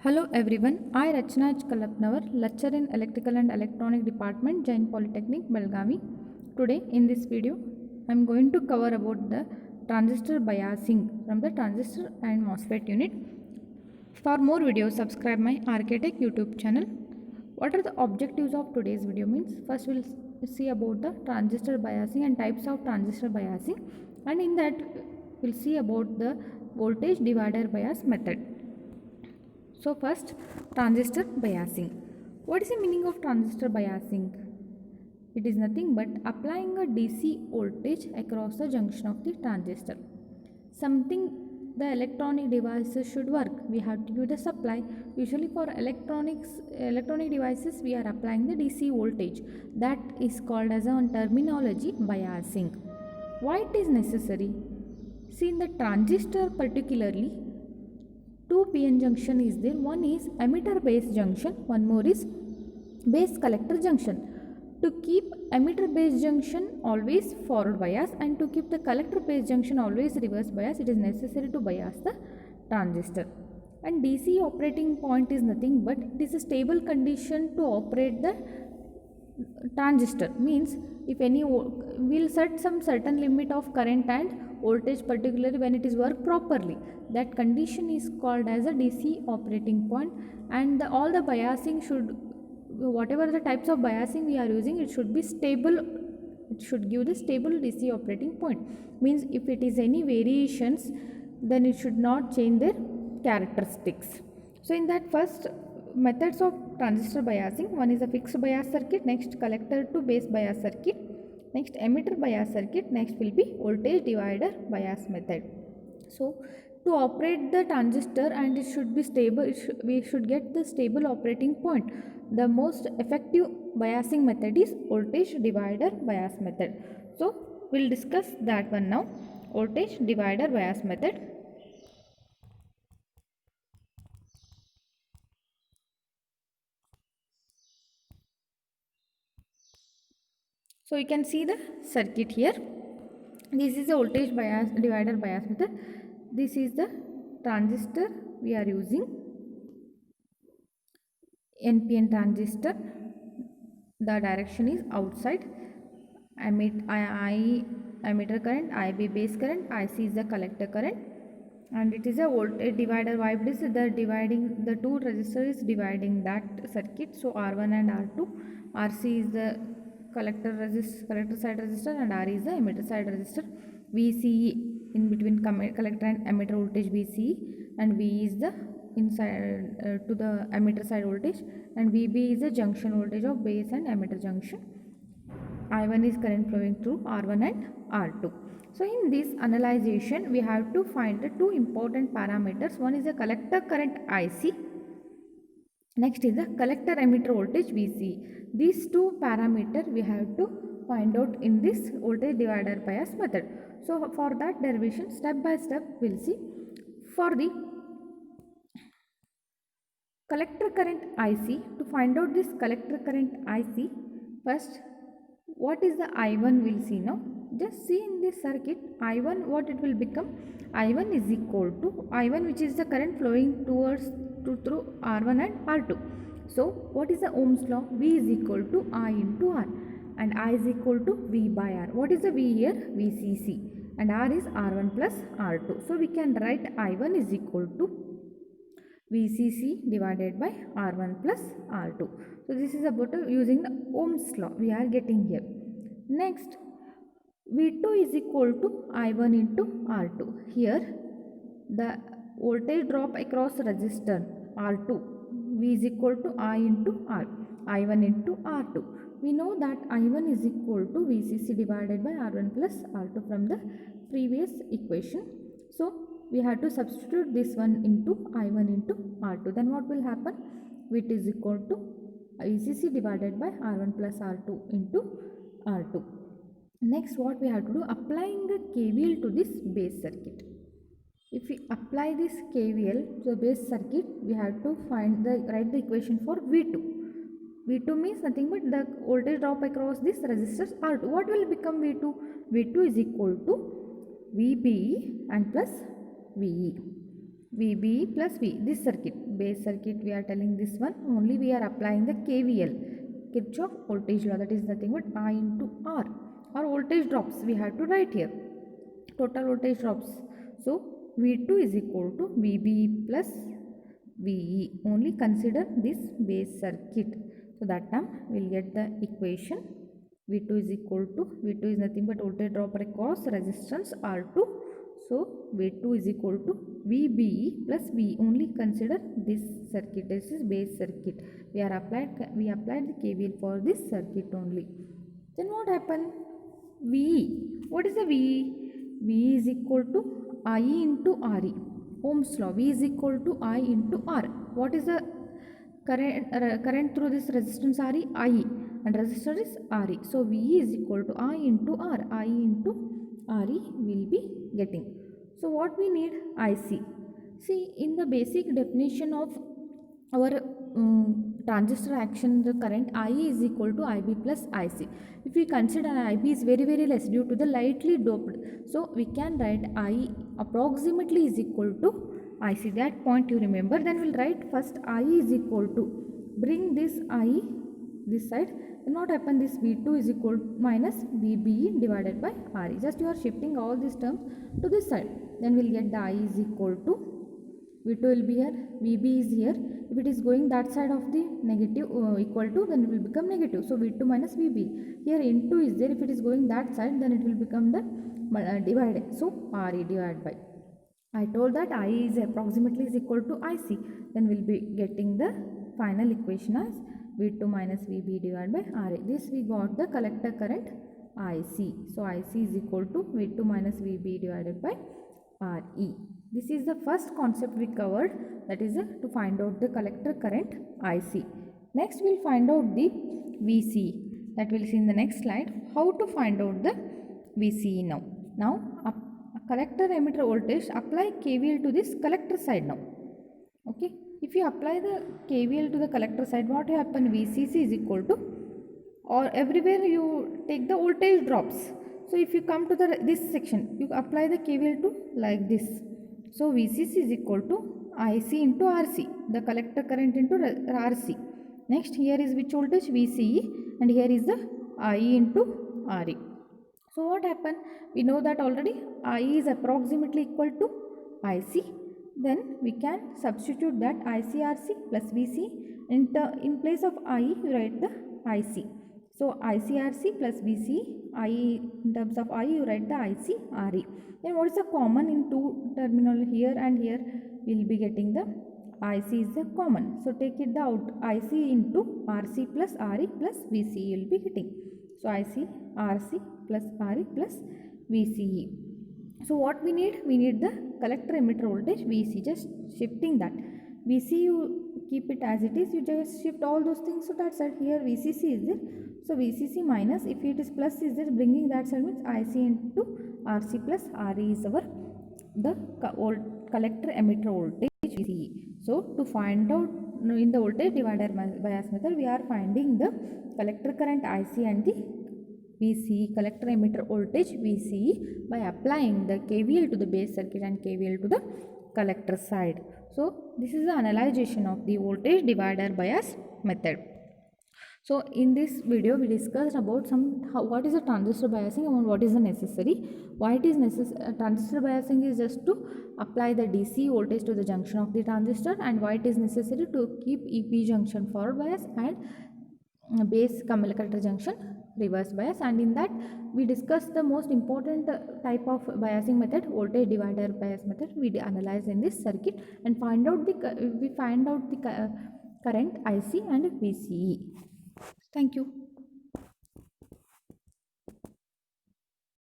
Hello everyone, I Rachna H. Kalapnavar, lecturer in Electrical and Electronic Department, Jain Polytechnic, Belgavi. Today in this video, I am going to cover about the transistor biasing from the transistor and MOSFET unit. For more videos, subscribe my Architect YouTube channel. What are the objectives of today's video means? First we'll see about the transistor biasing and types of transistor biasing, and in that we'll see about the voltage divider bias method. So first, transistor biasing. What is the meaning of transistor biasing? It is nothing but applying a DC voltage across the junction of the transistor. Something the electronic devices should work. We have to give the supply. Usually for electronic devices, we are applying the DC voltage. That is called as a terminology biasing. Why it is necessary? See, in the transistor particularly, two PN junction is there. One is emitter base junction, one more is base collector junction. To keep emitter base junction always forward bias and to keep the collector base junction always reverse bias, it is necessary to bias the transistor. And DC operating point is nothing but it is a stable condition to operate the transistor. Means if any, we'll set some certain limit of current and voltage, particularly when it is work properly. That condition is called as a DC operating point, and all the biasing should, whatever the types of biasing we are using, it should be stable. It should give the stable DC operating point. Means if it is any variations, then it should not change their characteristics. So in that, first methods of transistor biasing, one is a fixed bias circuit, next collector to base bias circuit, next emitter bias circuit, next will be voltage divider bias method. So to operate the transistor and it should be stable, we should get the stable operating point. The most effective biasing method is voltage divider bias method. So we'll discuss that one now. Voltage divider bias method. So you can see the circuit here. This is the voltage bias divider bias method. This is the transistor we are using, NPN transistor. The direction is outside. Emitter current, IB base current, IC is the collector current, and it is a voltage divider. Why this is the dividing, the two resistors dividing that circuit. So R1 and R2, RC is the collector side resistor and R is the emitter side resistor. VCE in between collector and emitter voltage VCE, and V is the inside to the emitter side voltage, and VB is the junction voltage of base and emitter junction. I1 is current flowing through R1 and R2. So in this analyzation, we have to find the two important parameters. One is the collector current IC, next is the collector emitter voltage VC. These two parameters we have to find out in this voltage divider bias method. So for that derivation, step by step we'll see. For the collector current IC, to find out this collector current IC, first what is the I1 we'll see now. Just see in this circuit, I1 what it will become. I1 is equal to I1, which is the current flowing through R1 and R2. So what is the Ohm's law? V is equal to I into R, and I is equal to V by R. What is the V here? VCC, and R is R1 plus R2. So we can write I1 is equal to VCC divided by R1 plus R2. So this is about using the Ohm's law we are getting here. Next, V2 is equal to I1 into R2. Here the voltage drop across resistor R2, V is equal to I into R, I1 into R2. We know that I1 is equal to VCC divided by R1 plus R2 from the previous equation. So we have to substitute this one into I1 into R2. Then what will happen? V2 is equal to VCC divided by R1 plus R2 into R2. Next, what we have to do? Applying the KVL to this base circuit. If we apply this KVL to the base circuit, we have to write the equation for V2. V2 means nothing but the voltage drop across this resistors R2. What will become V2? V2 is equal to VBE and plus VE. VBE plus V, this circuit, base circuit we are telling this one, only we are applying the KVL, Kirchhoff voltage law, that is nothing but I into R. Or voltage drops we have to write here, total voltage drops. So V2 is equal to VBE plus VE, only consider this base circuit. So that time we will get the equation V2 is equal to, V2 is nothing but voltage drop across resistance R2. So V2 is equal to VBE plus V, only consider this circuit, this is base circuit. We applied the KVL for this circuit only. Then what happened? VE. What is the VE? VE is equal to I into RE. Ohm's law. V is equal to I into R. What is the current through this resistance RE? IE. And resistor is RE. So VE is equal to I into R. I into RE will be getting. So what we need? IC. See, in the basic definition of our transistor action, the current IE is equal to IB plus IC. If we consider IB is very less due to the lightly doped, so we can write IE approximately is equal to IC. That point you remember. Then we'll write first IE is equal to, bring this IE this side, then what happen, this V2 is equal to minus VBE divided by RE. Just you are shifting all these terms to this side. Then we'll get the I is equal to, V2 will be here, VB is here. If it is going that side of the negative equal to, then it will become negative. So V2 minus VB. Here into is there. If it is going that side, then it will become the divided. So RE divided by. I told that I is approximately is equal to IC. Then we'll be getting the final equation as V2 minus VB divided by RA. This we got the collector current IC. So IC is equal to V2 minus VB divided by RE. This is the first concept we covered, that is to find out the collector current IC. Next we will find out the VCE, that we will see in the next slide. How to find out the VCE now. Now collector emitter voltage, apply KVL to this collector side now. Okay. If you apply the KVL to the collector side, what will happen? VCC is equal to, or everywhere you take the voltage drops. So if you come to this section, you apply the KVL to like this. So VCC is equal to IC into RC, the collector current into RC. Next here is which voltage? VCE, and here is the IE into RE. So what happened? We know that already IE is approximately equal to IC. Then we can substitute that ICRC plus VC. In place of IE, you write the IC. So ICRC plus VC, IE in terms of IE, you write the ICRE. Then what is the common in two terminal here and here? We will be getting the IC is the common. So take it out. IC into RC plus RE plus VCE you will be getting. So IC, RC plus RE plus VCE. So what we need? We need the collector emitter voltage VC, just shifting that. VC you keep it as it is, you just shift all those things. So that side here VCC is there. So VCC minus, if it is plus is there, bringing that side means IC into RC plus RE is our the collector emitter voltage VCE. So to find out in the voltage divider bias method, we are finding the collector current IC and the VCE, collector emitter voltage VCE, by applying the KVL to the base circuit and KVL to the collector side. So this is the analyzation of the voltage divider bias method. So in this video we discussed about what is a transistor biasing and what is the necessary. Why it is necessary? Transistor biasing is just to apply the DC voltage to the junction of the transistor, and why it is necessary to keep EP junction forward bias and base collector junction reverse bias. And in that we discussed the most important type of biasing method, voltage divider bias method. We analyze in this circuit and find out the current IC and VCE. Thank you.